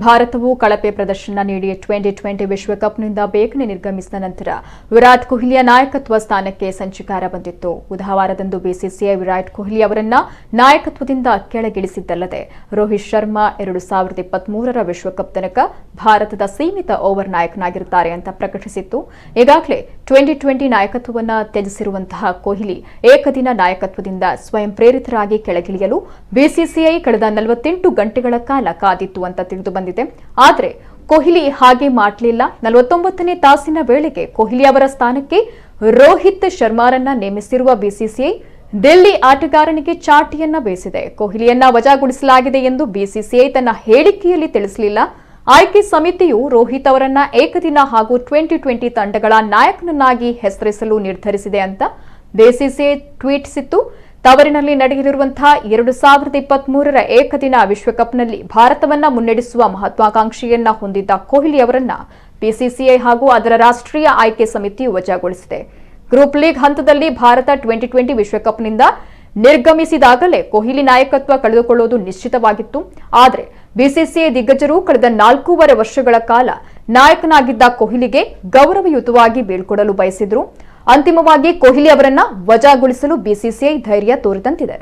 ಭಾರತವು ಕಳಪೆ ಪ್ರದರ್ಶನ ನೀಡಿ ಟಿ20 ವಿಶ್ವಕಪ್ನಿಂದ ಬೇಗನೆ ನಿರ್ಗಮಿಸಿದ ನಂತರ ವಿರಾಟ್ ಕೊಹ್ಲಿಯ ನಾಯಕತ್ವ ಸ್ಥಾನಕ್ಕೆ ಸಂಚಕಾರ ಬಂದಿತ್ತು. ಬುಧವಾರದಂದು ಬಿಸಿಸಿಐ ವಿರಾಟ್ ಕೊಹ್ಲಿ ಅವರನ್ನ ನಾಯಕತ್ವದಿಂದ ಕೆಳಗಿಳಿಸಿದ್ದಲ್ಲದೆ ರೋಹಿತ್ ಶರ್ಮಾ 2023ರ ವಿಶ್ವಕಪ್ ತನಕ ಭಾರತದ ಸೀಮಿತ ಓವರ್ ನಾಯಕನಾಗಿರುತ್ತಾರೆ ಅಂತ ಪ್ರಕಟಿಸಿತ್ತು. ಈಗಾಗಲೇ ಟಿ20 ನಾಯಕತ್ವವನ್ನು ತ್ಯಜಿಸಿರುವಂತಹ ಕೊಹ್ಲಿ ಏಕದಿನ ನಾಯಕತ್ವದಿಂದ ಸ್ವಯಂ ಪ್ರೇರಿತರಾಗಿ ಕೆಳಗಿಳಿಯಲು ಬಿಸಿಸಿಐ ಕಳೆದ 48 ಗಂಟೆಗಳ ಕಾಲ ಕಾದಿತ್ತು ಅಂತ ತಿಳಿದು ಬಂದಿದೆ. ಆದರೆ ಕೊಹ್ಲಿ ಹಾಗೆ ಮಾಡಲಿಲ್ಲ. 49ನೇ ತಾಸಿನ ವೇಳೆಗೆ ಕೊಹ್ಲಿ ಅವರ ಸ್ಥಾನಕ್ಕೆ ರೋಹಿತ್ ಶರ್ಮಾರನ್ನ ನೇಮಿಸಿರುವ ಬಿಸಿಸಿಐ ದಿಲ್ಲಿ ಆಟಗಾರನಿಗೆ ಚಾಟಿಯನ್ನ ಬೇಸಿದೆ. ಕೊಹ್ಲಿಯನ್ನ ವಜಾಗೊಳಿಸಲಾಗಿದೆ ಎಂದು ಬಿಸಿಸಿಐ ತನ್ನ ಹೇಳಿಕೆಯಲ್ಲಿ ತಿಳಿಸಲಿಲ್ಲ. ಆಯ್ಕೆ ಸಮಿತಿಯು ರೋಹಿತ್ ಅವರನ್ನ ಏಕದಿನ ಹಾಗೂ ಟಿ20 ತಂಡಗಳ ನಾಯಕನನ್ನಾಗಿ ಹೆಸರಿಸಲು ನಿರ್ಧರಿಸಿದೆ ಅಂತ ಬಿಸಿಸಿಐ ಟ್ವೀಟಿಸಿತ್ತು. ತವರಿನಲ್ಲಿ ನಡೆಯಲಿರುವಂತಹ 2023ರ ಏಕದಿನ ವಿಶ್ವಕಪ್ನಲ್ಲಿ ಭಾರತವನ್ನ ಮುನ್ನಡೆಸುವ ಮಹತ್ವಾಕಾಂಕ್ಷೆಯನ್ನ ಹೊಂದಿದ್ದ ಕೊಹ್ಲಿ ಅವರನ್ನ ಬಿಸಿಸಿಐ ಹಾಗೂ ಅದರ ರಾಷ್ಟ್ರೀಯ ಆಯ್ಕೆ ಸಮಿತಿಯು ವಜಾಗೊಳಿಸಿದೆ. ಗ್ರೂಪ್ ಲೀಗ್ ಹಂತದಲ್ಲಿ ಭಾರತ ಟಿ20 ವಿಶ್ವಕಪ್ನಿಂದ ನಿರ್ಗಮಿಸಿದಾಗಲೇ ಕೊಹ್ಲಿ ನಾಯಕತ್ವ ಕಳೆದುಕೊಳ್ಳುವುದು ನಿಶ್ಚಿತವಾಗಿತ್ತು. ಆದರೆ ಬಿಸಿಸಿಐ ದಿಗ್ಗಜರು ಕಳೆದ 4.5 ವರ್ಷಗಳ ಕಾಲ ನಾಯಕನಾಗಿದ್ದ ಕೊಹ್ಲಿಗೆ ಗೌರವಯುತವಾಗಿ ಬೀಳ್ಕೊಡಲು ಬಯಸಿದ್ರು. ಅಂತಿಮವಾಗಿ ಕೊಹ್ಲಿ ಅವರನ್ನ ವಜಾಗೊಳಿಸಲು ಬಿಸಿಸಿಐ ಧೈರ್ಯ ತೋರಿದಂತಿದೆ.